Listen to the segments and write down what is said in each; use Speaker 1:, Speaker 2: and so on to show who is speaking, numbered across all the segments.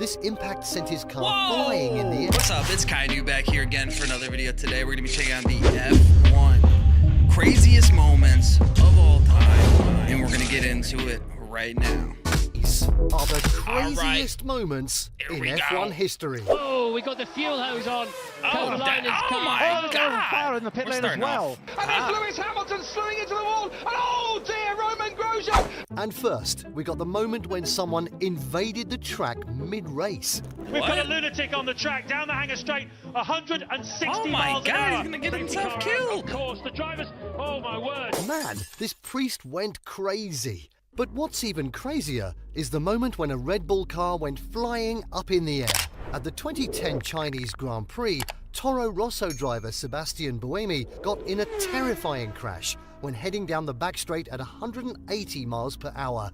Speaker 1: This impact sent his car flying in the air.
Speaker 2: What's up? It's Kainu back here again for another video today. We're going to be checking out the F1 craziest moments of all time, and we're going to get into it right now.
Speaker 1: These are the craziest moments in F1 history.
Speaker 3: Oh, we got the fuel hose on.
Speaker 2: Oh my God!
Speaker 3: Fire in the pit lane as well.
Speaker 4: And there's Lewis Hamilton slowing into the wall. And oh dear, Roman Grosjean.
Speaker 1: And first, we got the moment when someone invaded the track mid-race.
Speaker 3: We've got a lunatic on the track down the hangar straight, 160
Speaker 2: Oh my
Speaker 3: miles an
Speaker 2: God,
Speaker 3: hour.
Speaker 2: he's gonna get himself killed.
Speaker 3: Of course, the drivers. Oh my word.
Speaker 1: Man, this priest went crazy. But what's even crazier is the moment when a Red Bull car went flying up in the air. At the 2010 Chinese Grand Prix, Toro Rosso driver Sebastian Buemi got in a terrifying crash when heading down the back straight at 180 miles per hour.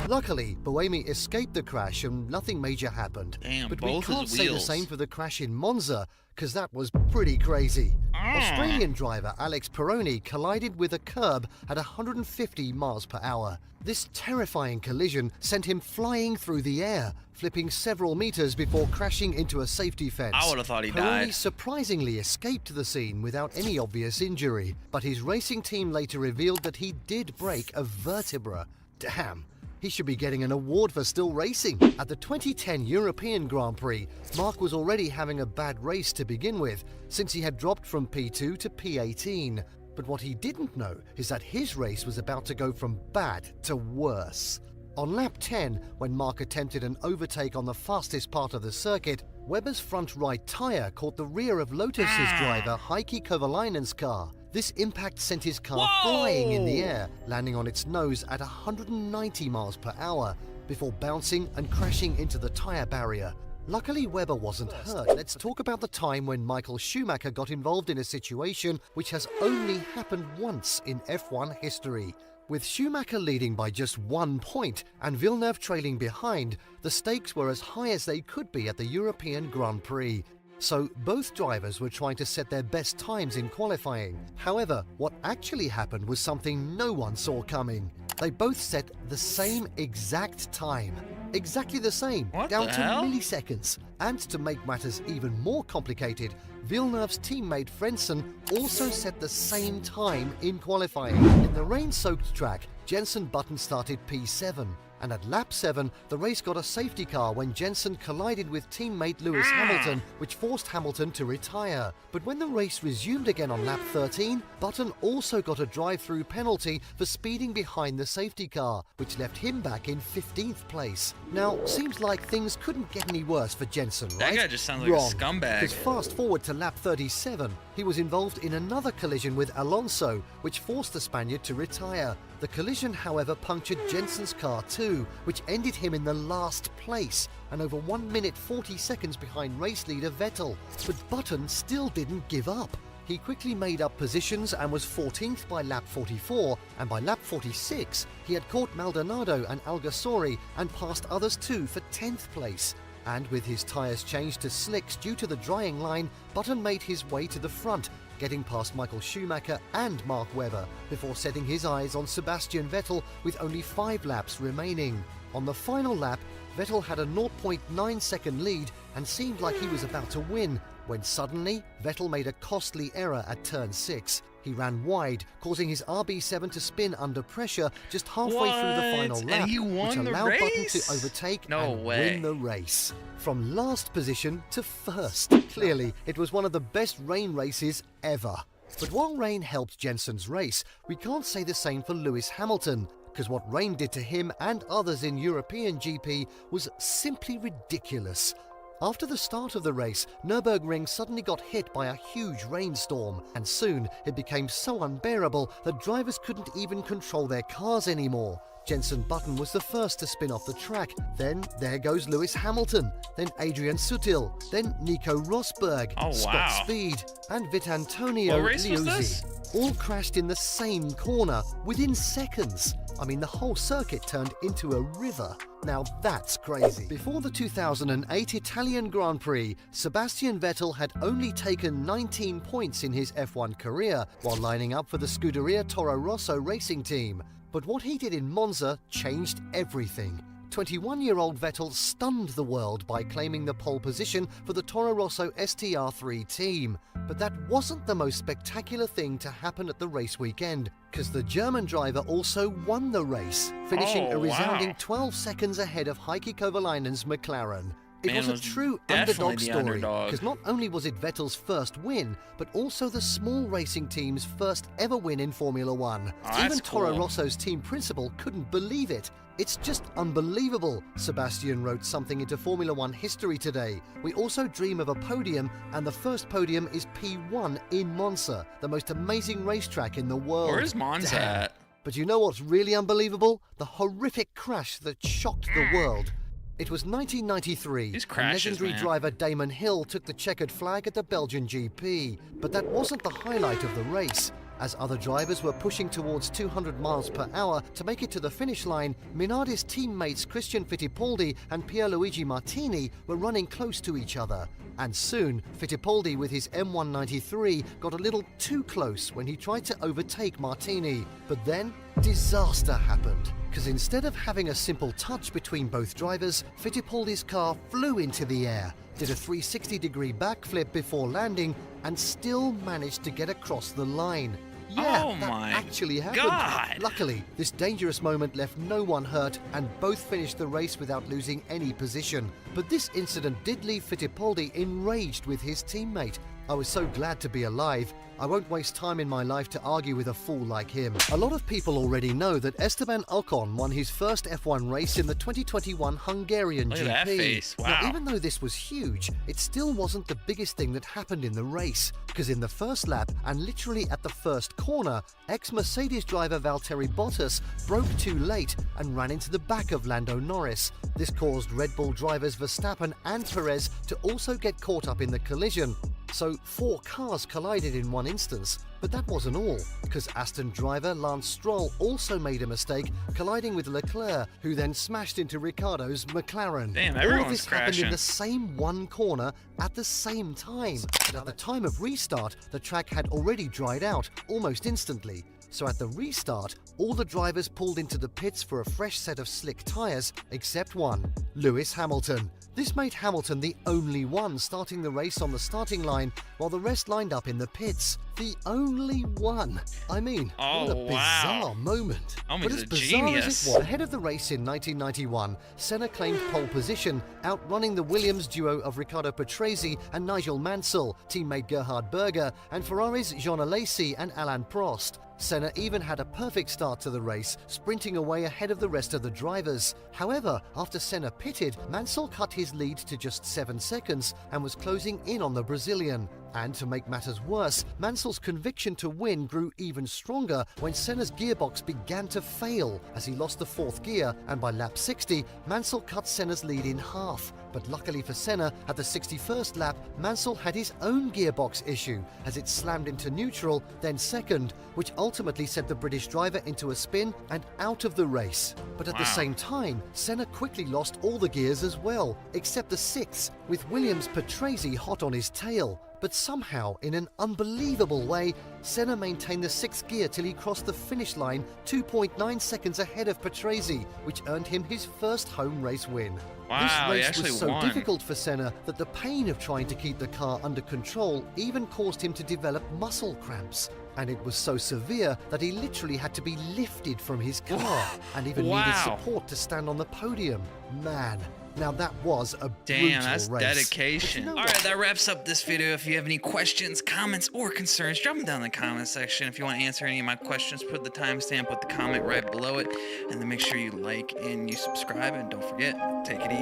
Speaker 1: Luckily, Buemi escaped the crash and nothing major happened.
Speaker 2: Damn,
Speaker 1: but we
Speaker 2: both
Speaker 1: can't
Speaker 2: his
Speaker 1: say the
Speaker 2: wheels.
Speaker 1: same for the crash in Monza, because that was pretty crazy. Australian driver Alex Peroni collided with a curb at 150 miles per hour. This terrifying collision sent him flying through the air, flipping several meters before crashing into a safety fence.
Speaker 2: I would have thought he
Speaker 1: Peroni
Speaker 2: died.
Speaker 1: surprisingly escaped the scene without any obvious injury, but his racing team later revealed that he did break a vertebra. Damn. He should be getting an award for still racing. At the 2010 European Grand Prix, Mark was already having a bad race to begin with, since he had dropped from P2 to P18. But what he didn't know is that his race was about to go from bad to worse. On lap 10, when Mark attempted an overtake on the fastest part of the circuit, Webber's front right tyre caught the rear of Lotus's driver Heikki Kovalainen's car. This impact sent his car flying in the air, landing on its nose at 190 miles per hour, before bouncing and crashing into the tyre barrier. Luckily, Webber wasn't hurt. Let's talk about the time when Michael Schumacher got involved in a situation which has only happened once in F1 history. With Schumacher leading by just 1 point and Villeneuve trailing behind, the stakes were as high as they could be at the European Grand Prix. So both drivers were trying to set their best times in qualifying. However, what actually happened was something no one saw coming. They both set the same exact time. Exactly the same, down to milliseconds. And to make matters even more complicated, Villeneuve's teammate Frentzen also set the same time in qualifying. In the rain-soaked track, Jenson Button started P7. And at lap 7, the race got a safety car when Jenson collided with teammate Lewis Hamilton, which forced Hamilton to retire. But when the race resumed again on lap 13, Button also got a drive-through penalty for speeding behind the safety car, which left him back in 15th place. Now, seems like things couldn't get any worse for Jenson, right?
Speaker 2: That guy just sounds like
Speaker 1: Wrong.
Speaker 2: a scumbag.
Speaker 1: Because fast forward to lap 37, he was involved in another collision with Alonso, which forced the Spaniard to retire. The collision, however, punctured Jenson's car too, which ended him in the last place and over 1 minute 40 seconds behind race leader Vettel. But Button still didn't give up. He quickly made up positions and was 14th by lap 44, and by lap 46, he had caught Maldonado and Alguersuari and passed others too for 10th place. And with his tyres changed to slicks due to the drying line, Button made his way to the front, getting past Michael Schumacher and Mark Webber, before setting his eyes on Sebastian Vettel with only 5 laps remaining. On the final lap, Vettel had a 0.9 second lead and seemed like he was about to win, when suddenly Vettel made a costly error at turn 6. He ran wide, causing his RB7 to spin under pressure just halfway through the final lap,
Speaker 2: And he won
Speaker 1: which
Speaker 2: the
Speaker 1: allowed Button
Speaker 2: race?
Speaker 1: to overtake
Speaker 2: No
Speaker 1: and
Speaker 2: way.
Speaker 1: win the race. From last position to first. Clearly, it was one of the best rain races ever. But while rain helped Jenson's race, we can't say the same for Lewis Hamilton, because what rain did to him and others in European GP was simply ridiculous. After the start of the race, Nürburgring suddenly got hit by a huge rainstorm, and soon it became so unbearable that drivers couldn't even control their cars anymore. Jenson Button was the first to spin off the track, then there goes Lewis Hamilton, then Adrian Sutil, then Nico Rosberg, Scott Speed, and Vitantonio
Speaker 2: What race was this?
Speaker 1: Liuzzi. All crashed in the same corner within seconds. I mean, the whole circuit turned into a river. Now that's crazy. Before the 2008 Italian Grand Prix, Sebastian Vettel had only taken 19 points in his F1 career while lining up for the Scuderia Toro Rosso racing team. But what he did in Monza changed everything. 21-year-old Vettel stunned the world by claiming the pole position for the Toro Rosso STR3 team. But that wasn't the most spectacular thing to happen at the race weekend, because the German driver also won the race, finishing a resounding 12 seconds ahead of Heikki Kovalainen's McLaren. It was a true underdog story, because not only was it Vettel's first win, but also the small racing team's first ever win in Formula One. Even Toro Rosso's team principal couldn't believe it. It's just unbelievable, Sebastian wrote something into Formula One history today. We also dream of a podium, and the first podium is P1 in Monza, the most amazing racetrack in the world.
Speaker 2: Where is Monza at?
Speaker 1: But you know what's really unbelievable? The horrific crash that shocked the world. It was 1993, and legendary driver Damon Hill took the checkered flag at the Belgian GP. But that wasn't the highlight of the race. As other drivers were pushing towards 200 miles per hour to make it to the finish line, Minardi's teammates Christian Fittipaldi and Pierluigi Martini were running close to each other. And soon, Fittipaldi with his M193 got a little too close when he tried to overtake Martini. But then, disaster happened. Because instead of having a simple touch between both drivers, Fittipaldi's car flew into the air, did a 360-degree backflip before landing, and still managed to get across the line. Yeah, that actually happened. Luckily, this dangerous moment left no one hurt, and both finished the race without losing any position. But this incident did leave Fittipaldi enraged with his teammate. I was so glad to be alive. I won't waste time in my life to argue with a fool like him. A lot of people already know that Esteban Ocon won his first F1 race in the 2021 Hungarian GP.
Speaker 2: Look at that face. Wow.
Speaker 1: Now, even though this was huge, it still wasn't the biggest thing that happened in the race, because in the first lap, and literally at the first corner, ex-Mercedes driver Valtteri Bottas broke too late and ran into the back of Lando Norris. This caused Red Bull drivers Verstappen and Perez to also get caught up in the collision. So 4 cars collided in one instance. But that wasn't all, because Aston driver Lance Stroll also made a mistake, colliding with Leclerc, who then smashed into Ricciardo's McLaren.
Speaker 2: Damn,
Speaker 1: all of this
Speaker 2: crashing.
Speaker 1: happened in the same one corner at the same time. But at the time of restart, the track had already dried out almost instantly. So at the restart, all the drivers pulled into the pits for a fresh set of slick tyres, except one, Lewis Hamilton. This made Hamilton the only one starting the race on the starting line, while the rest lined up in the pits. The only one. I mean, what a bizarre moment.
Speaker 2: But
Speaker 1: as bizarre as it was, ahead of the race in 1991, Senna claimed pole position, outrunning the Williams duo of Riccardo Patrese and Nigel Mansell, teammate Gerhard Berger, and Ferrari's Jean Alesi and Alain Prost. Senna even had a perfect start to the race, sprinting away ahead of the rest of the drivers. However, after Senna pitted, Mansell cut his lead to just 7 seconds and was closing in on the Brazilian. And to make matters worse, Mansell's conviction to win grew even stronger when Senna's gearbox began to fail as he lost the 4th gear, and by lap 60, Mansell cut Senna's lead in half. But luckily for Senna, at the 61st lap, Mansell had his own gearbox issue as it slammed into neutral, then second, which ultimately sent the British driver into a spin and out of the race. But at the same time, Senna quickly lost all the gears as well, except the 6th, with Williams' Patrese hot on his tail. But somehow, in an unbelievable way, Senna maintained the 6th gear till he crossed the finish line 2.9 seconds ahead of Patrese, which earned him his first home race win.
Speaker 2: Wow,
Speaker 1: this race was so difficult for Senna that the pain of trying to keep the car under control even caused him to develop muscle cramps. And it was so severe that he literally had to be lifted from his car and even needed support to stand on the podium. Man. Now that was a brutal
Speaker 2: that's
Speaker 1: race.
Speaker 2: Dedication. All right, that wraps up this video. If you have any questions, comments, or concerns, drop them down in the comment section. If you want to answer any of my questions, put the timestamp with the comment right below it. And then make sure you like and you subscribe. And don't forget, take it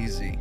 Speaker 2: easy.